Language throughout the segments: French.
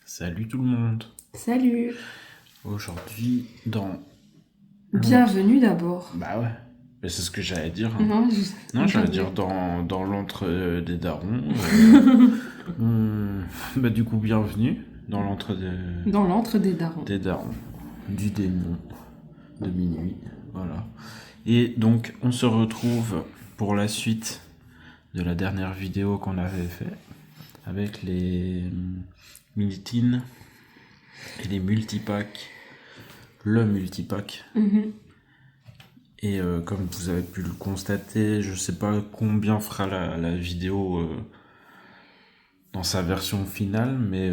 Salut tout le monde. Salut. Aujourd'hui, dans... Bienvenue d'abord. Bah ouais, mais c'est ce que j'allais dire. Hein. Non, J'allais dire dans l'antre des darons. Bah du coup, bienvenue dans l'antre dans l'antre des darons. des darons, du démon, de minuit, voilà. Et donc, on se retrouve pour la suite de la dernière vidéo qu'on avait fait avec les mini-teens et les multipacks, le multipack. Et comme vous avez pu le constater, je sais pas combien fera la vidéo dans sa version finale, mais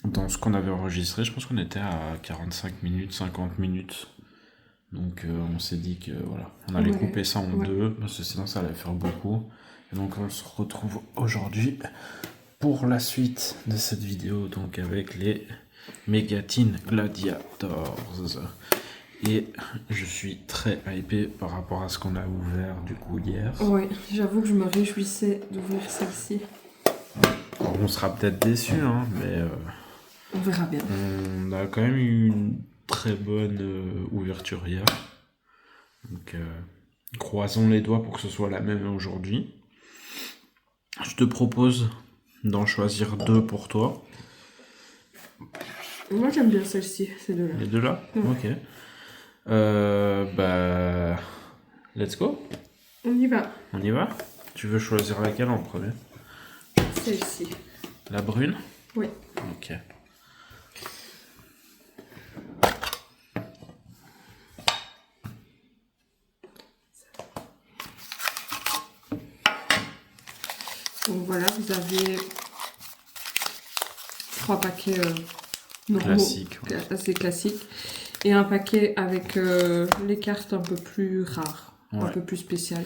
dans ce qu'on avait enregistré, je pense qu'on était à 45 minutes, 50 minutes. Donc on s'est dit que voilà, on allait couper ça en deux, parce que sinon ça allait faire beaucoup. Et donc on se retrouve aujourd'hui pour la suite de cette vidéo, donc avec les Megateen Gladiators. Et je suis très hypé par rapport à ce qu'on a ouvert du coup hier. Ouais, j'avoue que je me réjouissais d'ouvrir celle-ci. Alors, on sera peut-être déçus, hein, mais on verra bien. On a quand même eu une très bonne ouverture hier. Donc croisons les doigts pour que ce soit la même aujourd'hui. Je te propose d'en choisir deux pour toi. Moi j'aime bien celle-ci, ces deux-là. Les deux là ? Ok. Bah... Let's go. On y va. On y va ? Tu veux choisir laquelle en premier ? Celle-ci. La brune ? Oui. Ok. Donc voilà, vous avez 3 paquets normaux, Classique, ouais. assez classiques, et un paquet avec les cartes un peu plus rares, un peu plus spéciales.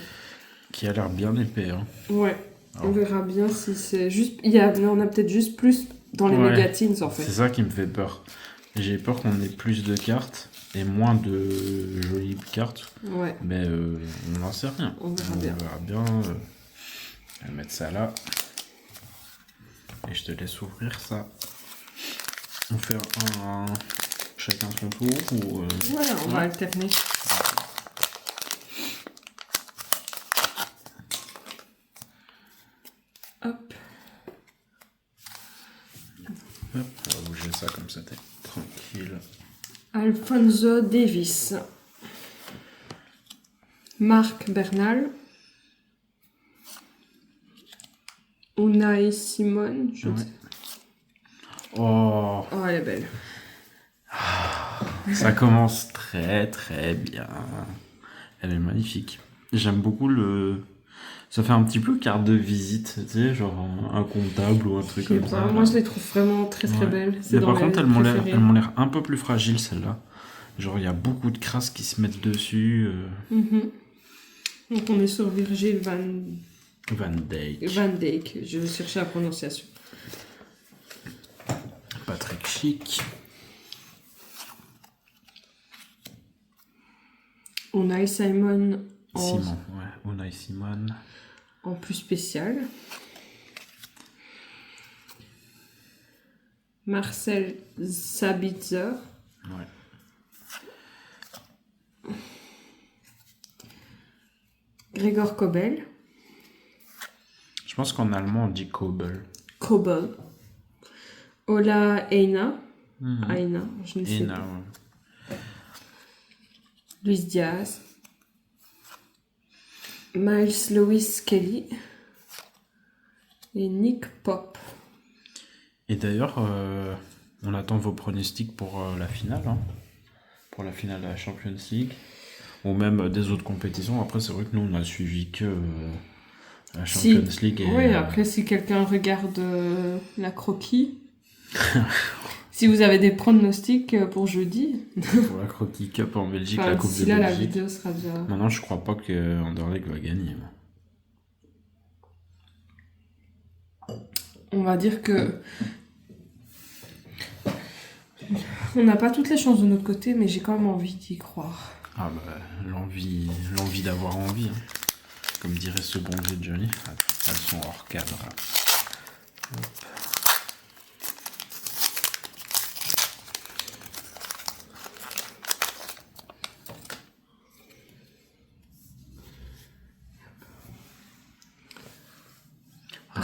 Qui a l'air bien épais, hein. Ouais. On verra bien si c'est juste... on a peut-être juste plus dans les Megateens en fait. C'est ça qui me fait peur. J'ai peur qu'on ait plus de cartes et moins de jolies cartes. Ouais. Mais on n'en sait rien. On verra bien. Je vais mettre ça là. Et je te laisse ouvrir ça. On fait un chacun son tour ou... Ouais, on va alterner. Hop. Hop, on va bouger ça comme ça, t'es tranquille. Alphonso Davies. Marc Bernal. Unai Simon. Oh, elle est belle. ça commence très très bien. Elle est magnifique. J'aime beaucoup le... Ça fait un petit peu carte de visite, tu sais, genre un comptable ou un truc comme ça. Moi, je les trouve vraiment très très belles. Mais par contre, elles m'ont l'air un peu plus fragiles, celles-là. Genre, il y a beaucoup de crasses qui se mettent dessus. Donc, on est sur Virgil van Dijk. Van Dijk. Je vais chercher la prononciation. Pas très chic. Unai Simon. Unai Simon. En plus spécial. Marcel Sabitzer. Ouais. Gregor Kobel. Je pense qu'en allemand on dit Kobel. Kobel. Ola Eina. Aina, je ne sais pas. Ouais. Luis Diaz. Miles Lewis Kelly. Et Nick Pop. Et d'ailleurs, on attend vos pronostics pour la finale. Hein. Pour la finale de la Champions League. Ou même des autres compétitions. Après, c'est vrai que nous, on a suivi que la Champions League. Oui, après, si quelqu'un regarde la croquis, si vous avez des pronostics pour jeudi. Pour la Croquis Cup en Belgique, la Coupe de Belgique. Là, la vidéo sera déjà... Maintenant, je crois pas que Anderlecht va gagner. On va dire que... On n'a pas toutes les chances de notre côté, mais j'ai quand même envie d'y croire. Ah bah, l'envie d'avoir envie. Hein. Comme dirait ce bon vieux Johnny. Elles sont hors cadre. Hop.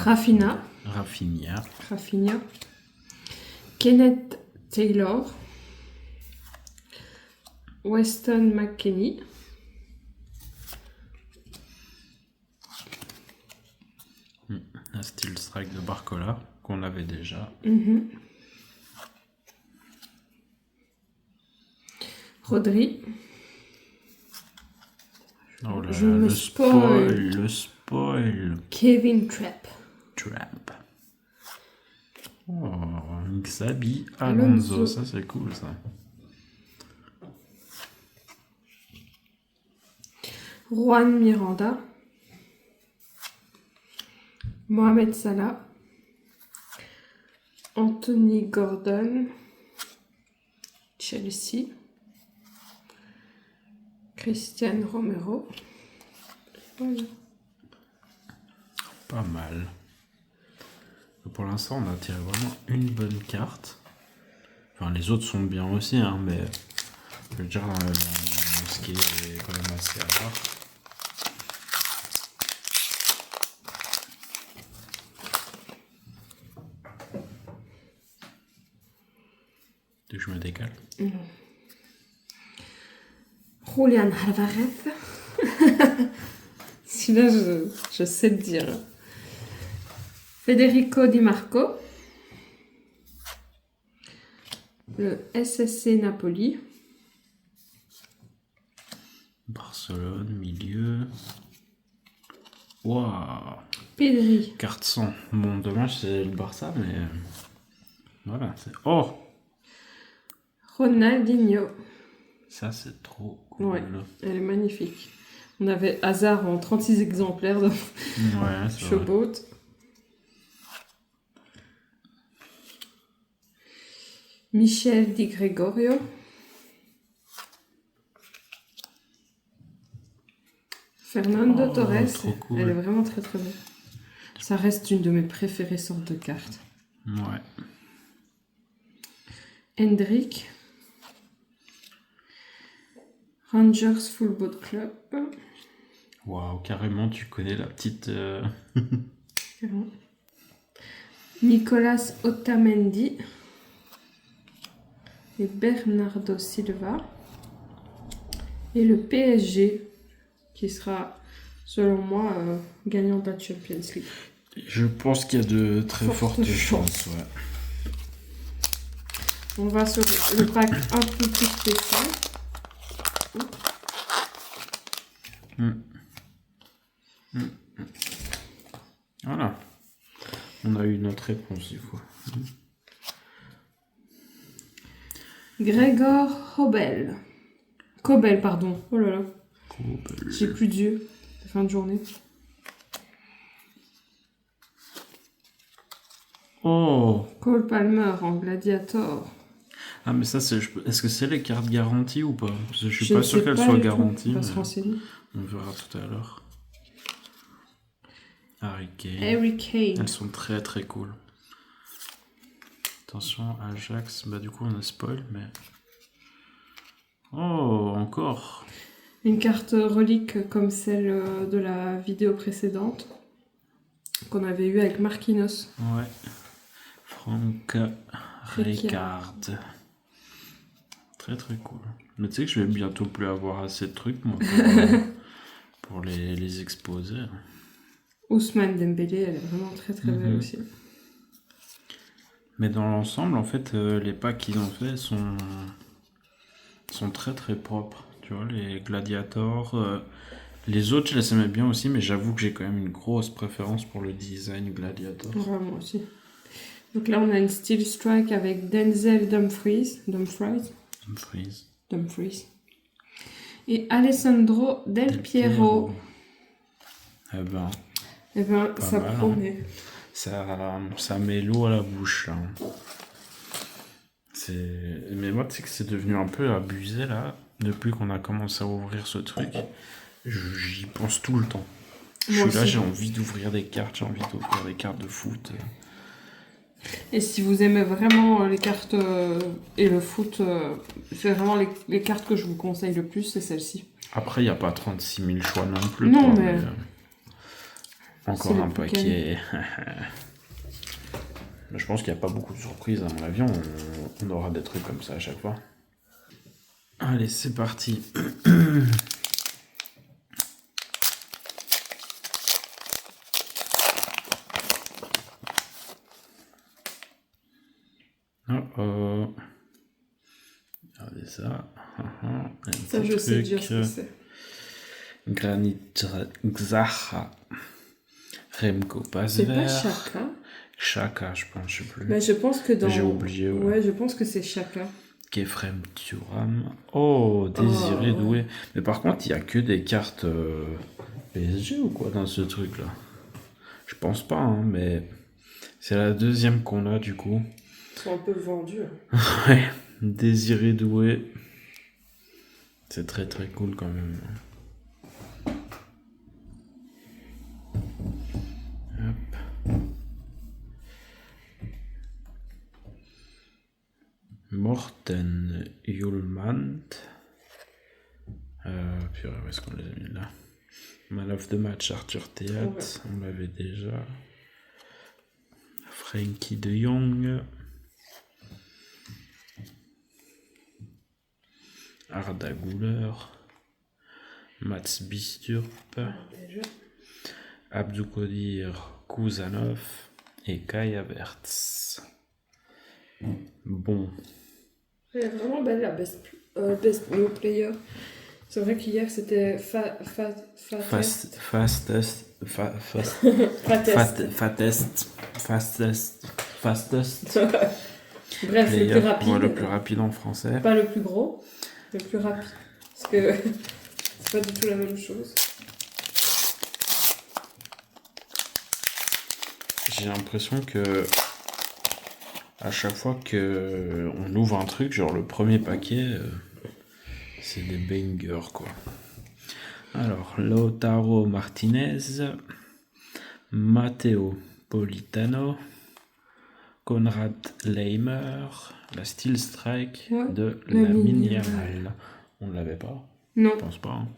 Rafinha. Rafinha. Kenneth Taylor. Weston McKennie. Un style strike de Barcola qu'on avait déjà. Rodri. Oh là Je là, me le spoil. Kevin Trapp. Oh, Xabi Alonso, Alonso. ça c'est cool ça. Juan Miranda. Mohamed Salah. Anthony Gordon. Chelsea. Christian Romero. Voilà. Pas mal. Pour l'instant, on a tiré vraiment une bonne carte. Enfin, les autres sont bien aussi, hein, mais je veux dire, ce qui est quand même assez rare. Donc, je me décale. Julian Alvarez. Celui-là, je sais le dire. Federico Di Marco. Le SSC Napoli. Barcelone, milieu. Waouh! Pedri. Carte 100. Bon, dommage, c'est le Barça, mais. Voilà. Oh! Ronaldinho. Ça, c'est trop cool. Ouais, elle est magnifique. On avait Hazard en 36 exemplaires dans Ouais, c'est vrai. Showboat. Michel Di Gregorio. Fernando Torres. trop cool. Elle est vraiment très très belle. Ça reste une de mes préférées sortes de cartes. Ouais. Hendrik. Rangers Football Club. Waouh, carrément, tu connais la petite. Nicolas Otamendi. Et Bernardo Silva. Et le PSG, qui sera, selon moi, gagnant de la Champions League. Je pense qu'il y a de très fortes chances. Ouais. On va sur le pack un peu plus spécial. Voilà. On a eu notre réponse du coup. Gregor Kobel. Kobel, pardon. Oh là là. J'ai plus d'yeux. C'est fin de journée. Oh! Cole Palmer en Gladiator. Ah, mais ça, c'est. Est-ce que c'est les cartes garanties ou pas? Parce que je suis Je pas ne sûr sais qu'elles pas soient du tout. garanties. On va Mais se renseigner. on verra tout à l'heure. Harry Kane. Harry Kane. Elles sont très très cool. Attention, Ajax. Bah, du coup, on a spoil, mais. Oh, encore! Une carte relique comme celle de la vidéo précédente qu'on avait eue avec Marquinhos. Ouais. Franck Rijkaard. Très très cool. Mais tu sais que je vais bientôt plus avoir assez de trucs moi, pour les exposer. Ousmane Dembélé, elle est vraiment très très belle aussi. Mais dans l'ensemble, en fait, les packs qu'ils ont fait sont très très propres. Tu vois, les Gladiators. Les autres, je les aimais bien aussi, mais j'avoue que j'ai quand même une grosse préférence pour le design Gladiator. Ouais, moi aussi. Donc là, on a une Steel Strike avec Denzel Dumfries. Et Alessandro Del Piero. Eh ben, ça mal, promet. Ça met l'eau à la bouche. Hein. Mais moi, tu sais que c'est devenu un peu abusé là, depuis qu'on a commencé à ouvrir ce truc. J'y pense tout le temps. Je suis là, j'ai envie d'ouvrir des cartes, de foot. Et si vous aimez vraiment les cartes et le foot, c'est vraiment les cartes que je vous conseille le plus, c'est celle-ci. Après, il n'y a pas 36 000 choix non plus. Non, quoi, mais... Encore C'est un le plus paquet. Mais je pense qu'il n'y a pas beaucoup de surprises à mon avis. On aura des trucs comme ça à chaque fois. Allez, c'est parti. Oh oh. Regardez ça. Un Ça, petit je sais déjà truc. ce que c'est. Granit Xaha. Remco C'est pas Pasver. Chaka. Chaka, je pense, je sais plus. Mais je pense que dans... J'ai oublié, ouais. Ouais, je pense que c'est Chaka. Kefrem Thuram. Oh, Désiré Oh, ouais. Doué. Mais par contre, il n'y a que des cartes PSG ou quoi dans ce truc-là? Je pense pas, hein, mais c'est la deuxième qu'on a du coup. Ils sont un peu vendus. Ouais, Désiré Doué. C'est très très cool quand même. Hop. Morten Hjulmand. Purée, où est-ce qu'on les a mis là? Man of the match, Arthur Théat, Ouais. on l'avait déjà. Frankie de Jong. Arda Güler. Mats Bisturp. Déjà. Abdoukodir Kouzanov. Et Kai Havertz. Bon. Elle est vraiment belle la best new player. C'est vrai qu'hier c'était Fastest. Bref, le Player. plus rapide. Ouais, le plus rapide en français. Pas le plus gros, le plus rapide. Parce que c'est pas du tout la même chose. J'ai l'impression que à chaque fois que on ouvre un truc, genre le premier paquet, c'est des bangers quoi. Alors, Lautaro Martinez, Matteo Politano, Konrad Leimer, la Steel Strike Ouais, de Lamine Lamine Yamal. Yamal. On ne l'avait pas, Non, je pense pas. Hein.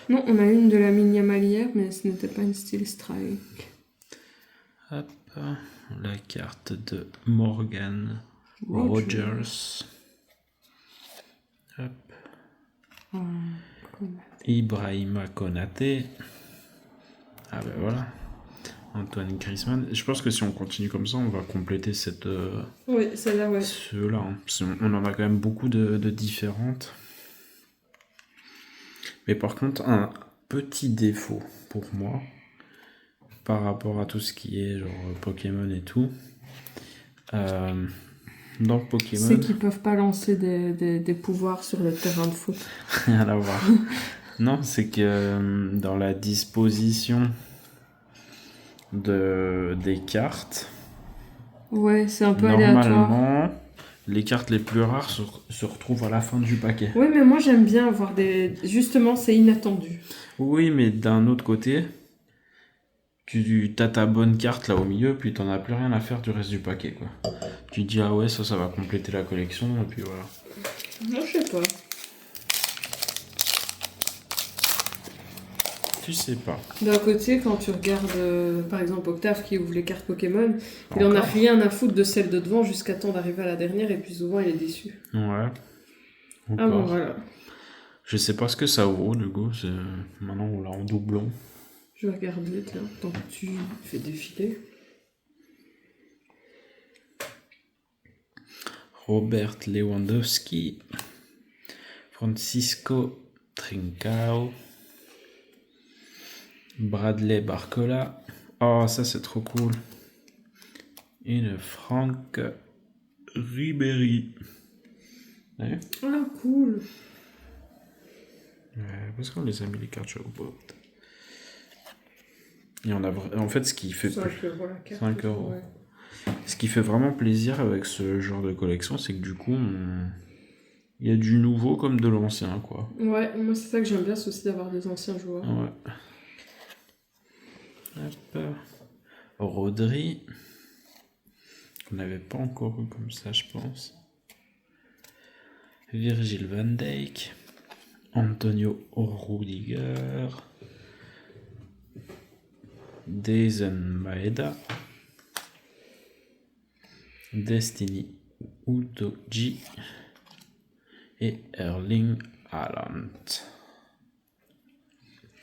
non, on a une de la Yamal hier, mais ce n'était pas une Steel Strike. Hop, la carte de Morgan Rogers. Hop. Ibrahima Konaté. Ah ben voilà. Antoine Griezmann. Je pense que si on continue comme ça, on va compléter cette. Oui, celle-là, ouais. Ceux-là. Hein. Parce qu'on en a quand même beaucoup de différentes. Mais par contre, un petit défaut pour moi, par rapport à tout ce qui est genre Pokémon et tout. Dans Pokémon. C'est qu'ils peuvent pas lancer des pouvoirs sur le terrain de foot. Rien à voir. Non, c'est que dans la disposition des cartes, Ouais, c'est un peu aléatoire. normalement, les cartes les plus rares se retrouvent à la fin du paquet. Oui, mais moi j'aime bien avoir des... Justement, c'est inattendu. Oui, mais d'un autre côté, tu as ta bonne carte là au milieu, puis t'en as plus rien à faire du reste du paquet, quoi. Tu te dis, ah ouais, ça va compléter la collection, et puis voilà. Moi, je sais pas. Tu sais pas. D'un côté, quand tu regardes, par exemple, Octave qui ouvre les cartes Pokémon, il en a Encore. rien à foutre de celle de devant jusqu'à temps d'arriver à la dernière, et puis souvent il est déçu. Ouais. Ah bon, Encore. voilà. Je sais pas ce que ça vaut, du coup. Maintenant, on l'a en doublon. Je vais regarder, tiens, tant que tu fais défiler. Robert Lewandowski, Francisco Trincao, Bradley Barcola. Oh, ça c'est trop cool. Et le Franck Ribéry. Ouais. Ah, cool. Parce qu'on les a mis les cartes sur le bot. Et on a en fait ce qui fait 5 euros la carte. 5 euros. Ouais. Ce qui fait vraiment plaisir avec ce genre de collection, c'est que du coup, il y a du nouveau comme de l'ancien, quoi. Ouais, moi c'est ça que j'aime bien, c'est aussi d'avoir des anciens joueurs. Ouais. Hop. Rodri. On n'avait pas encore eu comme ça, je pense. Virgil van Dijk. Antonio Rudiger. Daisen Maeda, Destiny Udoji et Erling Haaland.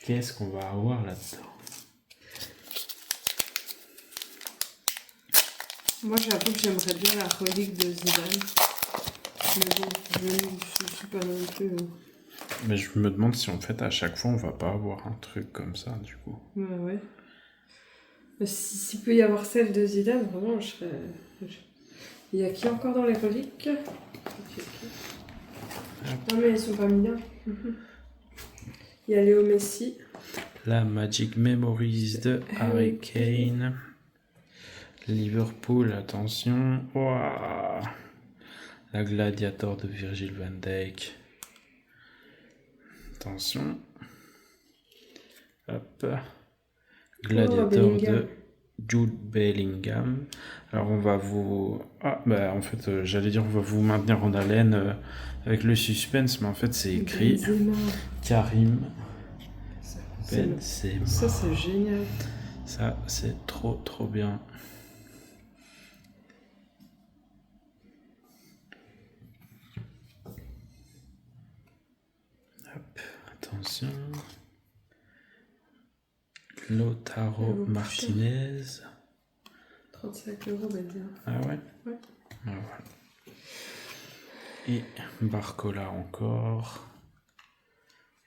Qu'est-ce qu'on va avoir là-dedans? Moi, j'avoue que j'aimerais bien la relique de Zidane. Mais bon, je ne suis pas non plus. Mais je me demande si en fait à chaque fois on va pas avoir un truc comme ça du coup. Ouais. Mais s'il peut y avoir celle de Zidane, vraiment, je serais. Il y a qui encore dans les reliques? Ok. Non, mais elles sont pas mises là. Il y a Léo Messi. La Magic Memories de Harry Kane. Liverpool, attention. Ouah. La Gladiator de Virgil van Dijk. Attention. Hop. Gladiator de Jude Bellingham. Alors on va vous... Ah bah en fait j'allais dire on va vous maintenir en haleine avec le suspense, mais en fait c'est écrit Karim Benzema. Ça c'est génial. Ça c'est trop bien. Hop, attention. Lautaro Martinez. 35 €, Benzema. Ah ouais? Ouais. Ah, voilà. Et Barcola encore.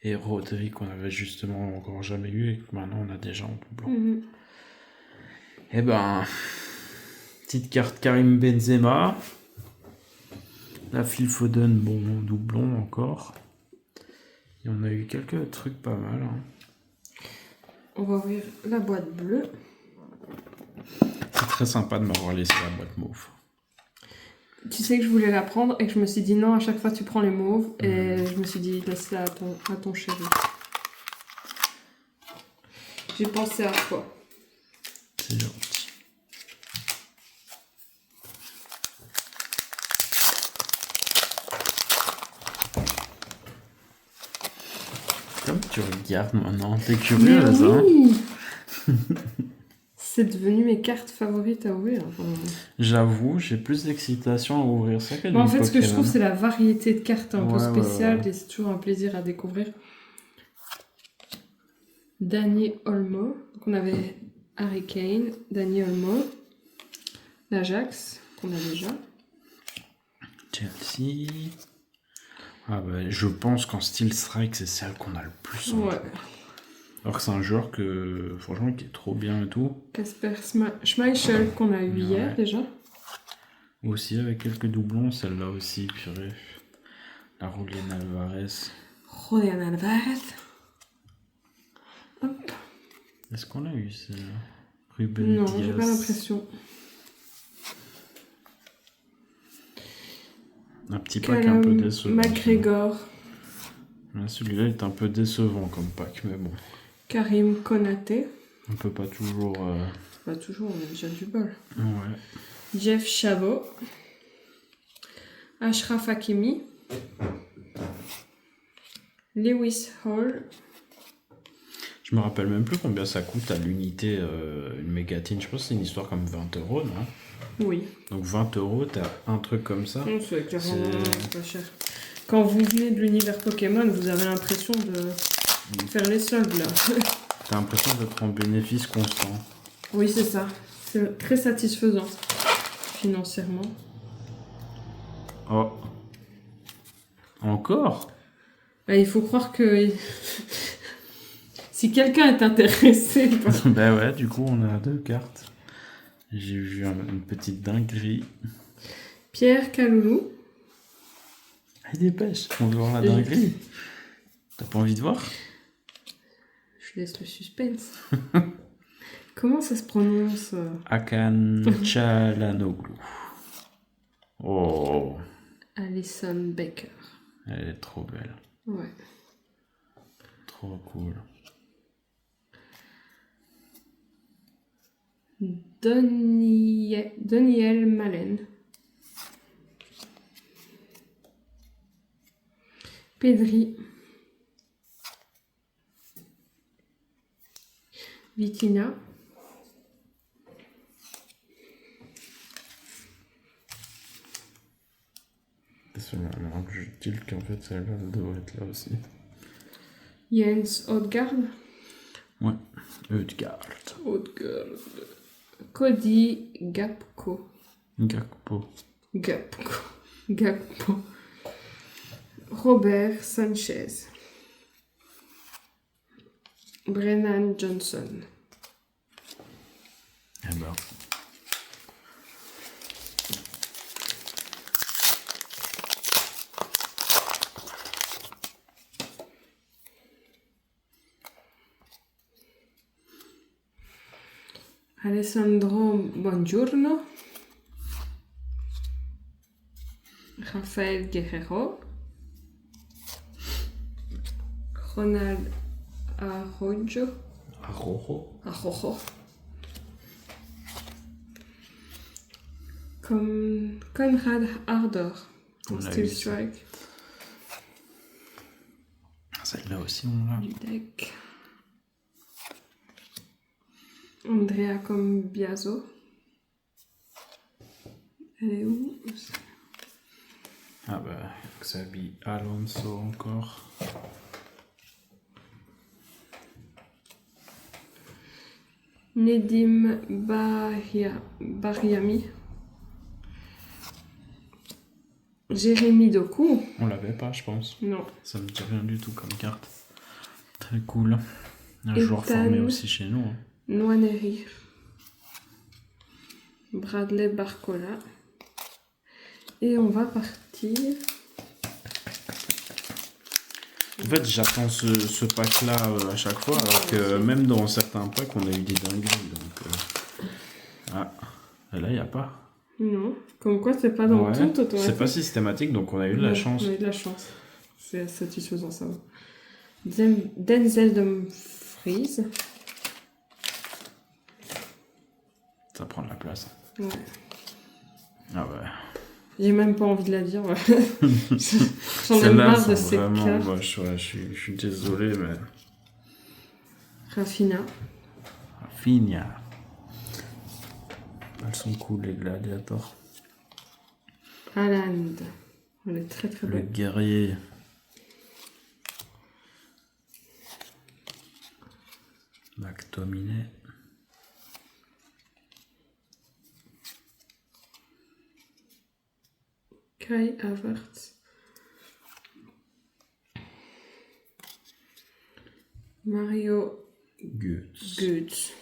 Et Rodri qu'on avait justement encore jamais eu et que maintenant on a déjà en tout blanc. Et ben, petite carte Karim Benzema. La Phil Foden, bon, doublon encore. Et on a eu quelques trucs pas mal. Hein. On va ouvrir la boîte bleue. C'est très sympa de m'avoir laissé la boîte mauve. Tu sais que je voulais la prendre et que je me suis dit non, à chaque fois tu prends les mauves. Et je me suis dit laisse-la à ton chéri. J'ai pensé à toi. C'est gentil. Comme tu regardes maintenant, t'es curieuse, oui hein. C'est devenu mes cartes favorites à ouvrir. Enfin... J'avoue, j'ai plus d'excitation à ouvrir ça que du En fait, Pokémon. ce que je trouve, c'est la variété de cartes un peu spéciale et c'est toujours un plaisir à découvrir. Dani Olmo. Donc on avait Harry Kane, Dani Olmo, l'Ajax, qu'on a déjà. Chelsea. Ah bah, je pense qu'en Steel Strike, c'est celle qu'on a le plus en Ouais. Alors que c'est un joueur que, franchement, qui est trop bien et tout. Casper Schmeichel, qu'on a eu hier déjà. Aussi avec quelques doublons, celle-là aussi, purée. La Julián Alvarez. Julián Alvarez. Hop. Est-ce qu'on a eu celle-là? Ruben Non, Diaz. j'ai pas l'impression. Un petit pack un peu décevant. McGregor. Celui-là est un peu décevant comme pack, mais bon. Karim Konaté. On peut pas toujours... Pas toujours, on a déjà du bol. Ouais. Jeff Chabot. Achraf Hakimi. Lewis Hall. Je me rappelle même plus combien ça coûte à l'unité une mégatine. Je pense que c'est une histoire comme 20 €, non? Oui. Donc 20 €, t'as un truc comme ça. Non, c'est clairement pas cher. Quand vous venez de l'univers Pokémon, vous avez l'impression de faire les soldes là. T'as l'impression d'être en bénéfice constant. Oui, c'est ça. C'est très satisfaisant financièrement. Oh. Encore? Bah, il faut croire que si quelqu'un est intéressé. Ben ouais, du coup on a 2 cartes. J'ai vu une petite dinguerie. Pierre Kaloulou. Allez, dépêche, on veut voir la dinguerie. T'as pas envie de voir? Je laisse le suspense. Comment ça se prononce? Hakan Çalhanoğlu. Oh. Alison Baker. Elle est trop belle. Ouais. Trop cool. Daniel Malen. Pedri. Vitina. C'est vraiment que je tilte qu'en fait celle-là devrait être là aussi. Jens Odegaard. Ouais, Ødegaard. Odegaard. Cody Gakpo. Gakpo. Gakpo. Robert Sanchez. Brennan Johnson. Eh ben. Alessandro Buongiorno. Rafael Guerrero. Ronald Araujo. Araujo. Conrad Ardor. On l'a Steel eu, Strike. Celle-là aussi on l'a. Du deck. Andrea Combiaso. Elle est où? Ah bah, Xabi Alonso encore. Nedim Bariami. Jérémy Doku. On l'avait pas, je pense. Non. Ça me dit rien du tout comme carte. Très cool. Un Ethan joueur formé aussi chez nous. Hein. Nwaneri. Bradley Barcola. Et on va partir. En fait, j'attends ce pack-là à chaque fois, alors que même dans certains packs, on a eu des dingueries. Donc, Ah, et là, il n'y a pas. Non. Comme quoi, c'est pas dans Ouais, tout automatique. c'est pas systématique, donc on a eu de la chance. On a eu de la chance. C'est satisfaisant, ça va. Denzel Dumfries. Ça prend de la place. Ouais. Ah ouais. J'ai même pas envie de la dire. Ouais. J'en ai Celles-là marre de sont ces vraiment cartes. moches. Ouais, je suis désolé, mais... Rafina. Rafinha. Elles sont cool, les gladiators. Haaland. Elle est très très Le belle. guerrier. McTominay. Kai Havertz. Mario Götze.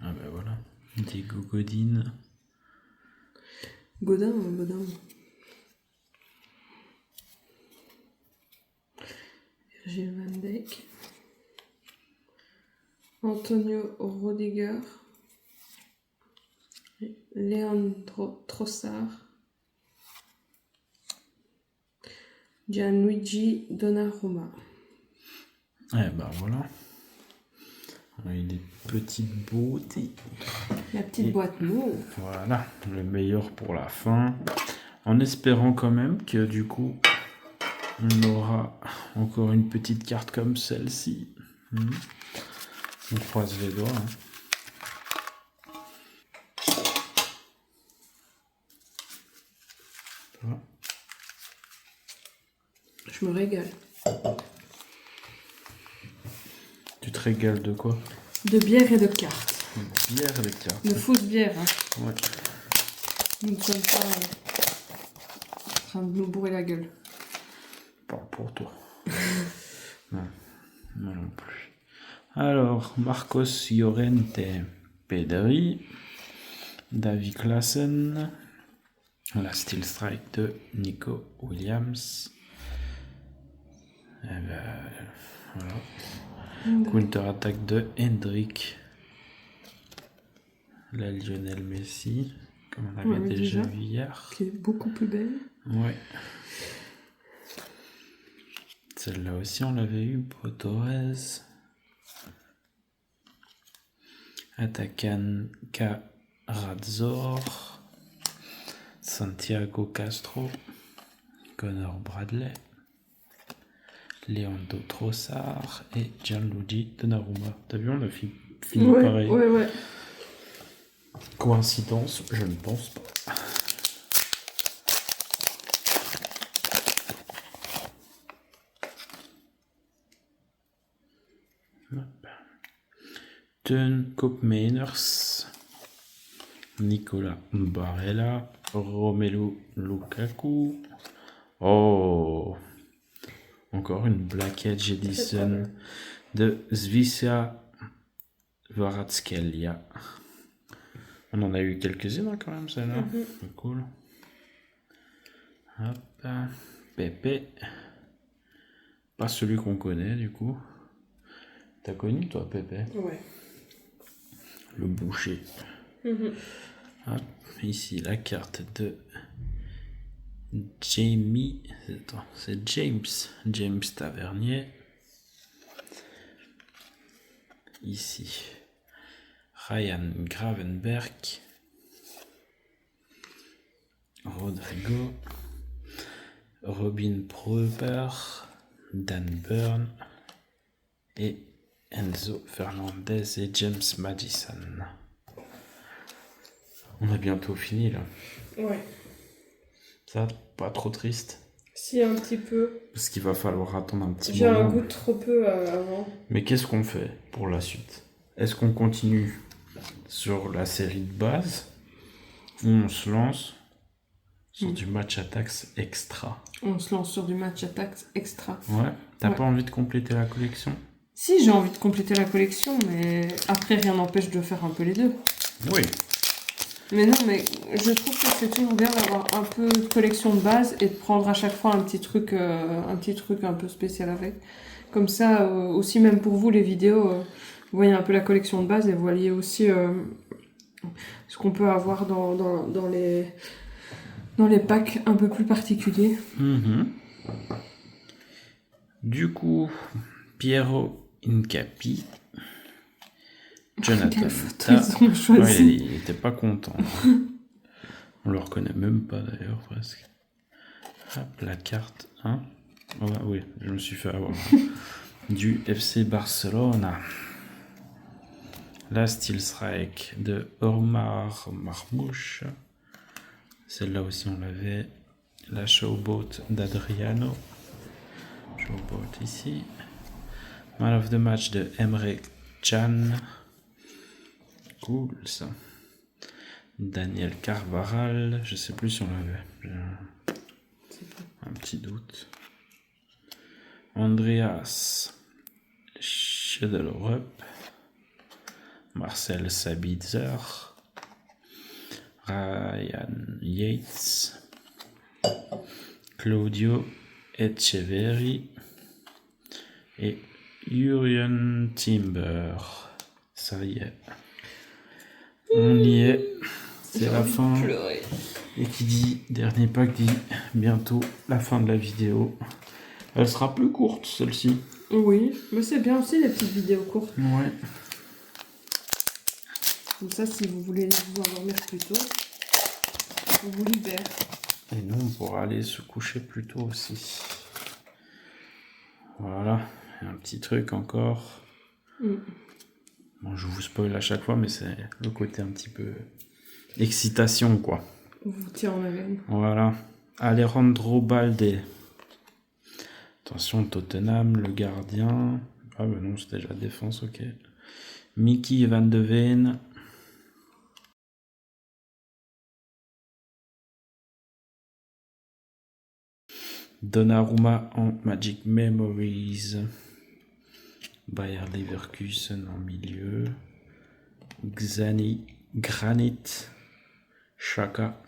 Ah ben voilà. Diego Godin. Godin. Virgil van Dijk. Antonio Rodiger. Leandro Trossard. Gianluigi Donnarumma. Eh ben voilà. On a eu des petites beautés. La petite boîte mauve. Voilà, le meilleur pour la fin. En espérant quand même que du coup, on aura encore une petite carte comme celle-ci. On croise les doigts. Hein. Voilà. Je me régale. Tu te régales de quoi? De bière et de cartes. Une bière avec cartes. De fausse bière. Hein. Ouais. Nous ne sommes pas en train de nous bourrer la gueule. Pas pour toi. Non. Moi non plus. Alors, Marcos Llorente, Pedri, David Klaassen, la Steel Strike de Nico Williams. Et ben, voilà. Counter-attaque de Hendrik. La Lionel Messi, comme on avait déjà vu hier. Qui est beaucoup plus belle. Ouais. Celle-là aussi, on l'avait eu. Pau Torres. Atakan Karatzor. Santiago Castro. Connor Bradley. Leandro Trossard et Gianluigi Donnarumma. T'as vu, on a fini pareil. Ouais. Coïncidence, je ne pense pas. Koopmeiners, Nicolas Barella, Romelu Lukaku. Oh, encore une Black Edge Edition de Zvicia Kvaratskhelia. On en a eu quelques-unes hein, quand même, celle-là. C'est cool. Hop, Pépé. Pas celui qu'on connaît du coup. T'as connu toi Pépé? Ouais. Le boucher. Hop, ici la carte de Jamie. Attends, c'est James Tavernier. Ici Ryan Gravenberg, Rodrigo, Robin Preuper, Dan Burn et Enzo Fernandez et James Madison. On a bientôt fini là. Ouais. Ça, pas trop triste. Si, un petit peu. Parce qu'il va falloir attendre un petit J'ai moment. un goût trop peu avant. Mais qu'est-ce qu'on fait pour la suite? Est-ce qu'on continue sur la série de base ou on se lance sur du match attack extra? On se lance sur du match attack extra. Ouais. T'as Ouais. pas envie de compléter la collection? Si, j'ai envie de compléter la collection, mais après, rien n'empêche de faire un peu les deux. Oui. Mais non, mais je trouve que c'est toujours bien d'avoir un peu de collection de base et de prendre à chaque fois un petit truc un peu spécial avec. Comme ça, aussi même pour vous, les vidéos, vous voyez un peu la collection de base et vous voyez aussi ce qu'on peut avoir dans les packs un peu plus particuliers. Du coup, Piero Incapi, Jonathan Quelle photo Ta. ils ont choisi. Ouais, il était pas content. On le reconnaît même pas d'ailleurs presque. Hop, la carte. Hein oh, oui, je me suis fait avoir. Du FC Barcelona. La Steel Strike de Omar Marmouche. Celle-là aussi on l'avait. La Showboat d'Adriano. Showboat ici. Man of the Match de Emre Can. Cool ça. Daniel Carvajal. Je sais plus si on l'avait. J'ai un petit doute. Andreas Schiedelorup. Marcel Sabitzer. Ryan Yates. Claudio Echeverri. Et Jurien Timber. Ça y est. On y est. C'est la fin. Et qui dit dernier pack dit bientôt la fin de la vidéo. Elle sera plus courte celle-ci. Oui, mais c'est bien aussi les petites vidéos courtes. Ouais. Comme ça, si vous voulez vous endormir plus tôt, on vous libère. Et nous, on pourra aller se coucher plus tôt aussi. Voilà. Et un petit truc encore. Bon, je vous spoil à chaque fois, mais c'est le côté un petit peu excitation, quoi. On vous tient en haleine. Voilà. Alejandro Balde. Attention, Tottenham, le gardien. Ah ben non, c'était déjà défense, ok. Mickey Van de Ven. Donnarumma en Magic Memories. Bayer Leverkusen en milieu. Granit. Chaka.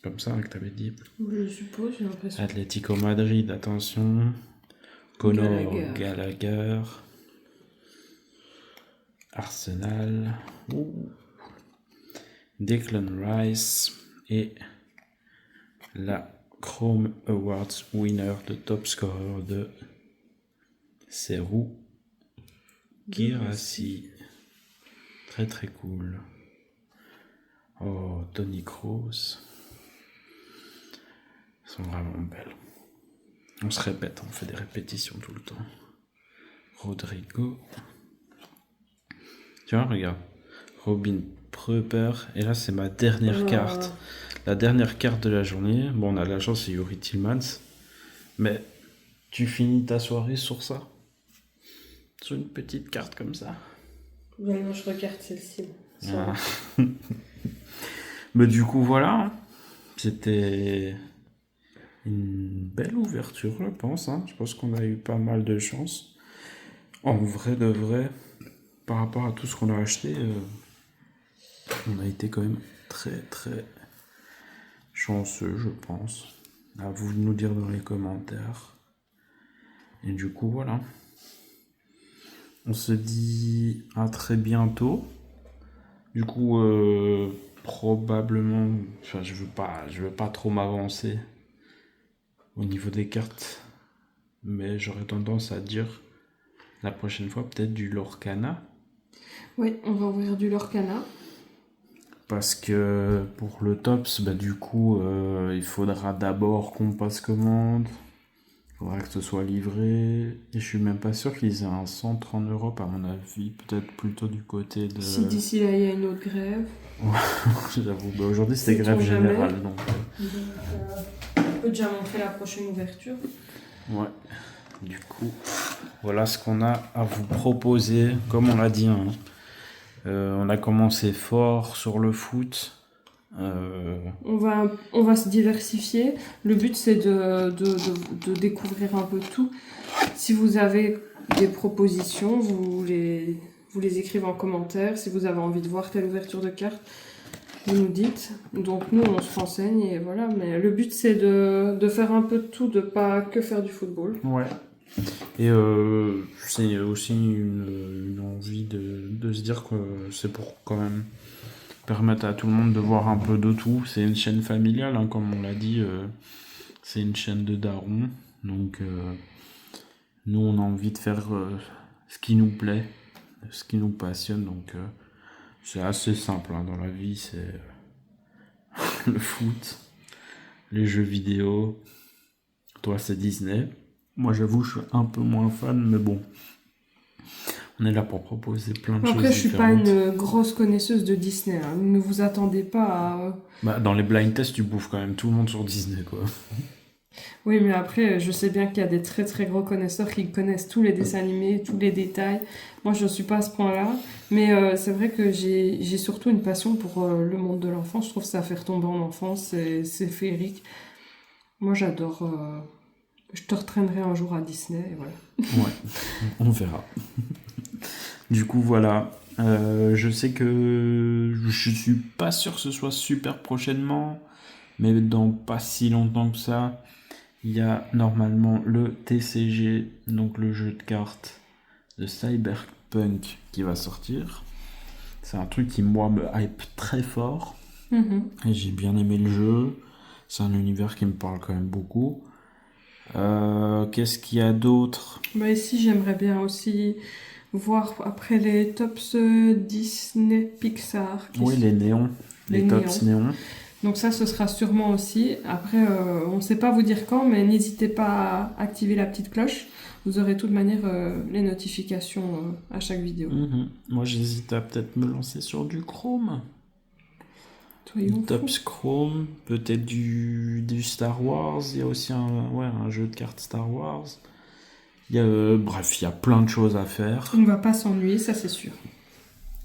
Comme ça que t'avais dit. Je suppose, j'ai l'impression. Atlético Madrid, attention. Conor Gallagher. Arsenal. Declan Rice. Et la Chrome Awards winner de top scorer de Serhou Guirassy. Très très cool. Oh, Tony Kroos. Elles sont vraiment belles. On se répète, on fait des répétitions tout le temps. Rodrigo. Tu vois, regarde. Robin Preuper. Et là, c'est ma dernière carte. La dernière carte de la journée. Bon, on a de la chance, c'est Yuri Tillmans. Mais tu finis ta soirée sur ça. Sur une petite carte comme ça. Ouais, moi, je regarde celle-ci. Ah. Mais du coup, voilà. C'était une belle ouverture, je pense. Hein. Je pense qu'on a eu pas mal de chance. En vrai de vrai, par rapport à tout ce qu'on a acheté, on a été quand même très très chanceux, je pense. À vous de nous dire dans les commentaires. Et du coup, voilà. On se dit à très bientôt. Du coup, probablement, enfin, je veux pas trop m'avancer au niveau des cartes, mais j'aurais tendance à dire la prochaine fois peut-être du Lorcana, Oui, on va ouvrir du Lorcana. parce que pour le Tops, bah, du coup, il faudra d'abord qu'on passe commande, il faudra que ce soit livré, et je suis même pas sûr qu'ils aient un centre en Europe, à mon avis, peut-être plutôt du côté de... Si d'ici là, il y a une autre grève. J'avoue, bah, aujourd'hui c'était Sait-on grève jamais. générale, donc... Donc, on peut déjà montrer la prochaine ouverture. Ouais, du coup, voilà ce qu'on a à vous proposer. Comme on l'a dit, hein, on a commencé fort sur le foot. On va se diversifier. Le but, c'est de découvrir un peu tout. Si vous avez des propositions, vous les écrivez en commentaire. Si vous avez envie de voir telle ouverture de carte, vous nous dites. Donc nous, on se renseigne et voilà. Mais le but, c'est de faire un peu de tout, de pas que faire du football. Ouais. Et c'est aussi une envie de se dire que c'est pour quand même permettre à tout le monde de voir un peu de tout. C'est une chaîne familiale, hein, comme on l'a dit. C'est une chaîne de darons. Donc nous, on a envie de faire ce qui nous plaît, ce qui nous passionne. Donc c'est assez simple, hein, dans la vie. C'est le foot, les jeux vidéo. Toi, c'est Disney. Moi, j'avoue, je suis un peu moins fan, mais bon. On est là pour proposer plein de choses Après, je suis pas différentes. une grosse connaisseuse de Disney. Hein. Ne vous attendez pas à... Bah, dans les blind tests, tu bouffes quand même tout le monde sur Disney, quoi. Oui, mais après, je sais bien qu'il y a des très très gros connaisseurs qui connaissent tous les dessins animés, tous les détails. Moi, je ne suis pas à ce point-là. Mais c'est vrai que j'ai surtout une passion pour le monde de l'enfance. Je trouve que ça fait retomber en enfance, c'est féerique. Moi, j'adore. Je te retraînerai un jour à Disney, et voilà. Ouais, on verra. Du coup, voilà. Je sais que je suis pas sûr que ce soit super prochainement, mais dans pas si longtemps que ça, il y a normalement le TCG, donc le jeu de cartes de Cyberpunk qui va sortir. C'est un truc qui, moi, me hype très fort. Et j'ai bien aimé le jeu. C'est un univers qui me parle quand même beaucoup. Qu'est-ce qu'il y a d'autre? Bah, ici, j'aimerais bien aussi voir après les tops Disney Pixar. Oui, les néons. Les tops néons. Donc ça, ce sera sûrement aussi. Après, on ne sait pas vous dire quand, mais n'hésitez pas à activer la petite cloche. Vous aurez de toute manière les notifications à chaque vidéo. Moi, j'hésite à peut-être me lancer sur du Chrome. Soyons Tops fous. Chrome, peut-être du Star Wars. Il y a aussi un jeu de cartes Star Wars. Bref, il y a plein de choses à faire. On ne va pas s'ennuyer, ça c'est sûr.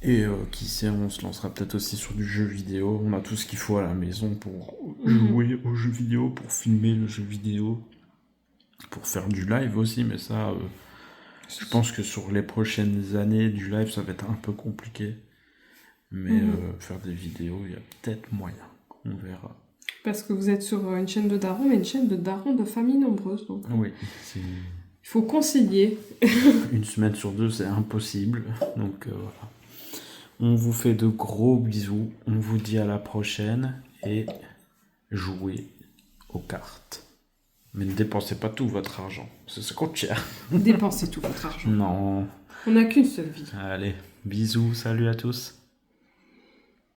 Et qui sait, on se lancera peut-être aussi sur du jeu vidéo. On a tout ce qu'il faut à la maison pour jouer au jeu vidéo, pour filmer le jeu vidéo, pour faire du live aussi. Mais ça, je pense que sur les prochaines années, du live, ça va être un peu compliqué. Mais faire des vidéos, il y a peut-être moyen. On verra. Parce que vous êtes sur une chaîne de darons, mais une chaîne de darons de famille nombreuse. Donc. Oui, il faut concilier. Une semaine sur deux, c'est impossible. Donc voilà. On vous fait de gros bisous. On vous dit à la prochaine. Et jouez aux cartes. Mais ne dépensez pas tout votre argent. Ça coûte cher. Dépensez tout votre argent. Non. On n'a qu'une seule vie. Allez, bisous. Salut à tous.